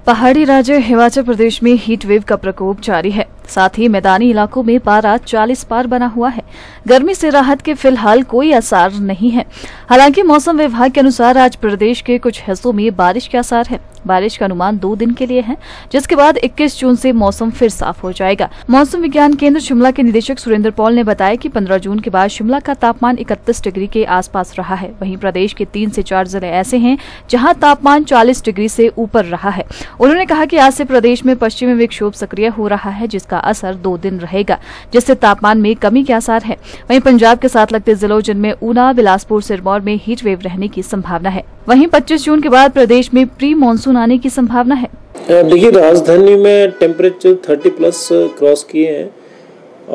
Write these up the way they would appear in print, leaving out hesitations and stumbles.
पहाड़ी राज्य हिमाचल प्रदेश में हीट वेव का प्रकोप जारी है। साथ ही मैदानी इलाकों में पारा 40 पार बना हुआ है। गर्मी से राहत के फिलहाल कोई आसार नहीं है। हालांकि मौसम विभाग के अनुसार आज प्रदेश के कुछ हिस्सों में बारिश के आसार है। बारिश का अनुमान 2 दिन के लिए है, जिसके बाद 21 जून से मौसम फिर साफ हो जाएगा। मौसम विज्ञान केंद्र शिमला के निदेशक सुरेंद्र पॉल ने बताया कि 15 जून के बाद शिमला का तापमान 31 डिग्री के आसपास रहा है। वहीं प्रदेश के 3 से 4 जिले ऐसे हैं जहां तापमान 40 डिग्री से ऊपर रहा है। उन्होंने कहा कि आज से प्रदेश में पश्चिमी विक्षोभ सक्रिय हो रहा है, जिसका असर 2 दिन रहेगा, जिससे तापमान में कमी के आसार है। वहीं पंजाब के साथ लगते जिलों जिनमें ऊना, बिलासपुर, सिरमौर में हीट वेव रहने की संभावना है। वहीं 25 जून के बाद प्रदेश में प्री मानसून आने की संभावना है। देखिए, राजधानी में टेम्परेचर 30+ क्रॉस किए हैं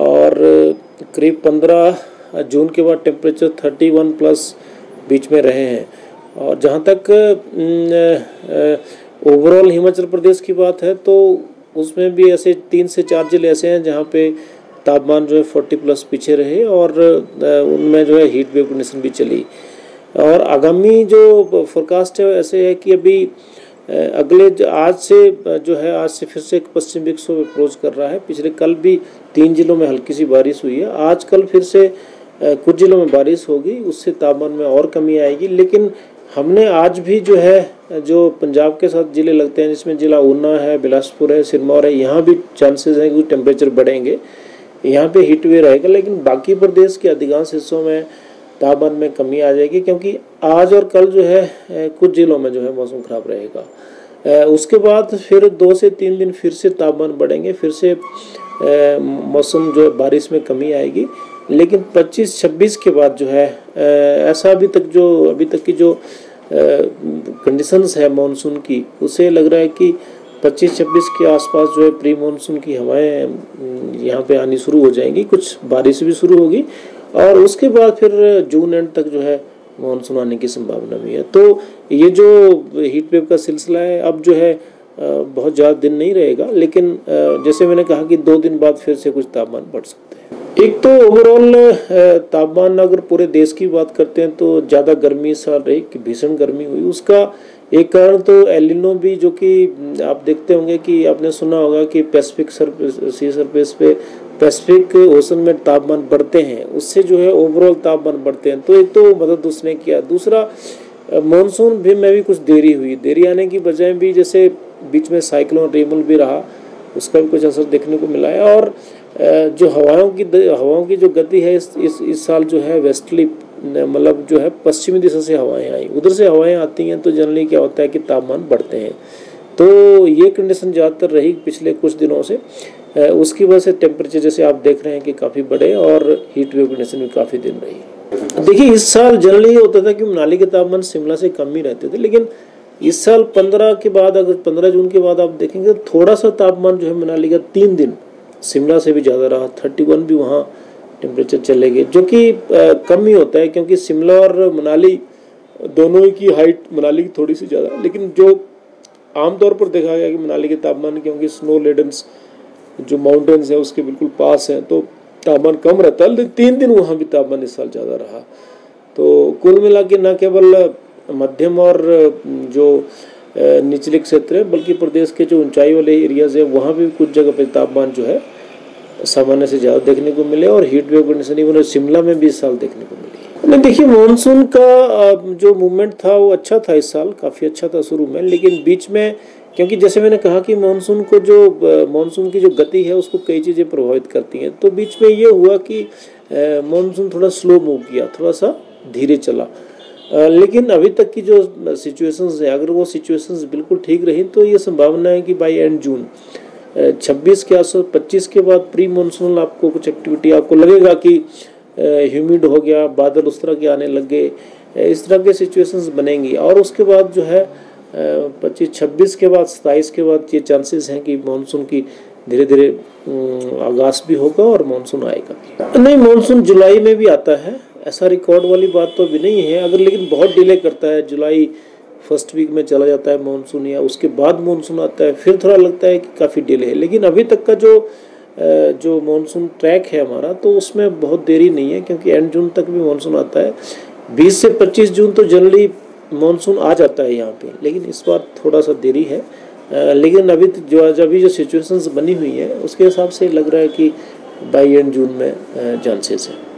और करीब 15 जून के बाद टेम्परेचर 31+ बीच में रहे हैं। और जहां तक ओवरऑल हिमाचल प्रदेश की बात है तो उसमें भी ऐसे 3 से 4 जिले ऐसे हैं जहां पे तापमान जो है 40+ पीछे रहे और उनमें जो है हीट वेव कंडीशन भी चली। और आगामी जो फोरकास्ट है ऐसे है कि अभी अगले आज से फिर से एक पश्चिम विक्षोभ अप्रोच कर रहा है। पिछले कल भी 3 जिलों में हल्की सी बारिश हुई है। आज कल फिर से कुछ जिलों में बारिश होगी, उससे तापमान में और कमी आएगी। लेकिन हमने आज भी जो पंजाब के साथ जिले लगते हैं, जिसमें जिला ऊना है, बिलासपुर है, सिरमौर है, यहाँ भी चांसेस हैं कि टेम्परेचर बढ़ेंगे, यहाँ पे हीट वेव रहेगा। लेकिन बाकी प्रदेश के अधिकांश हिस्सों में तापमान में कमी आ जाएगी, क्योंकि आज और कल जो है कुछ जिलों में जो है मौसम खराब रहेगा। उसके बाद फिर 2 से 3 दिन फिर से तापमान बढ़ेंगे, फिर से मौसम जो है बारिश में कमी आएगी। लेकिन 25-26 के बाद जो है ऐसा अभी तक की जो कंडीशंस है मानसून की, उसे लग रहा है कि 25-26 के आसपास जो है प्री मानसून की हवाएं यहाँ पे आनी शुरू हो जाएंगी, कुछ बारिश भी शुरू होगी और उसके बाद फिर जून एंड तक जो है मानसून आने की संभावना भी है। तो ये जो हीट वेव का सिलसिला है अब जो है बहुत ज़्यादा दिन नहीं रहेगा, लेकिन जैसे मैंने कहा कि 2 दिन बाद फिर से कुछ तापमान बढ़ सकते हैं। एक तो ओवरऑल तापमान अगर पूरे देश की बात करते हैं तो ज़्यादा गर्मी इस साल रही, कि भीषण गर्मी हुई। उसका एक कारण तो एल निनो भी, जो कि आप देखते होंगे कि आपने सुना होगा कि पैसिफिक सी सरफेस पे पैसिफिक ओशन में तापमान बढ़ते हैं, उससे जो है ओवरऑल तापमान बढ़ते हैं। तो एक तो मदद उसने किया। दूसरा, मानसून में भी कुछ देरी आने की बजाय भी, जैसे बीच में साइक्लोन रेमल भी रहा, उसका भी कुछ असर देखने को मिला है। और जो हवाओं की जो गति है इस साल जो है वेस्टली, मतलब जो है पश्चिमी दिशा से हवाएं आई, उधर से हवाएं आती हैं तो जनरली क्या होता है कि तापमान बढ़ते हैं। तो ये कंडीशन ज़्यादातर रही पिछले कुछ दिनों से। उसकी वजह से टेम्परेचर जैसे आप देख रहे हैं कि काफ़ी बढ़े और हीट वेव कंडीशन भी काफ़ी दिन रही। देखिए, इस साल जनरली ये होता था कि मनाली के तापमान शिमला से कम ही रहते थे, लेकिन इस साल 15 जून के बाद आप देखेंगे तो थोड़ा सा तापमान जो है मनाली का 3 दिन शिमला से भी ज़्यादा रहा। 31 भी वहाँ टेम्परेचर चले गए, जो कि कम ही होता है, क्योंकि शिमला और मनाली दोनों की हाइट मनाली की थोड़ी सी ज़्यादा, लेकिन जो आमतौर पर देखा गया कि मनाली के तापमान, क्योंकि स्नो लेडन्स जो माउंटेन्स है उसके बिल्कुल पास हैं, तो तापमान कम रहता है। लेकिन 3 दिन वहाँ भी तापमान इस साल ज़्यादा रहा। तो कुल मिला के न केवल मध्यम और जो निचले क्षेत्र है, बल्कि प्रदेश के जो ऊंचाई वाले एरियाज है वहाँ भी कुछ जगह पे तापमान जो है सामान्य से ज़्यादा देखने को मिले और heat wave condition even Shimla में भी इस साल देखने को मिली। देखिए, मानसून का जो मूवमेंट था वो अच्छा था, इस साल काफ़ी अच्छा था शुरू में, लेकिन बीच में, क्योंकि जैसे मैंने कहा कि मानसून की जो गति है उसको कई चीज़ें प्रभावित करती हैं, तो बीच में ये हुआ कि मानसून थोड़ा स्लो मूव किया, थोड़ा सा धीरे चला। लेकिन अभी तक की जो सिचुएशंस है, अगर वो सिचुएशंस बिल्कुल ठीक रही तो ये संभावना है कि बाई एंड जून 26 के आसपास 25 के बाद प्री मानसून आपको कुछ एक्टिविटी आपको लगेगा कि ह्यूमिड हो गया, बादल उस तरह के आने लग गए, इस तरह के सिचुएशंस बनेंगी। और उसके बाद जो है 25-26 के बाद 27 के बाद ये चांसेस हैं कि मानसून की धीरे धीरे आगाज भी होगा और मानसून आएगा। नहीं, मानसून जुलाई में भी आता है, ऐसा रिकॉर्ड वाली बात तो अभी नहीं है। अगर लेकिन बहुत डिले करता है, जुलाई फर्स्ट वीक में चला जाता है मानसून, या उसके बाद मानसून आता है, फिर थोड़ा लगता है कि काफ़ी डिले है। लेकिन अभी तक का जो मानसून ट्रैक है हमारा, तो उसमें बहुत देरी नहीं है, क्योंकि एंड जून तक भी मानसून आता है। 20 से 25 जून तो जनरली मानसून आ जाता है यहाँ पे, लेकिन इस बार थोड़ा सा देरी है। लेकिन अभी जो सिचुएशंस बनी हुई है उसके हिसाब से लग रहा है कि बाई एंड जून में चांसेस है।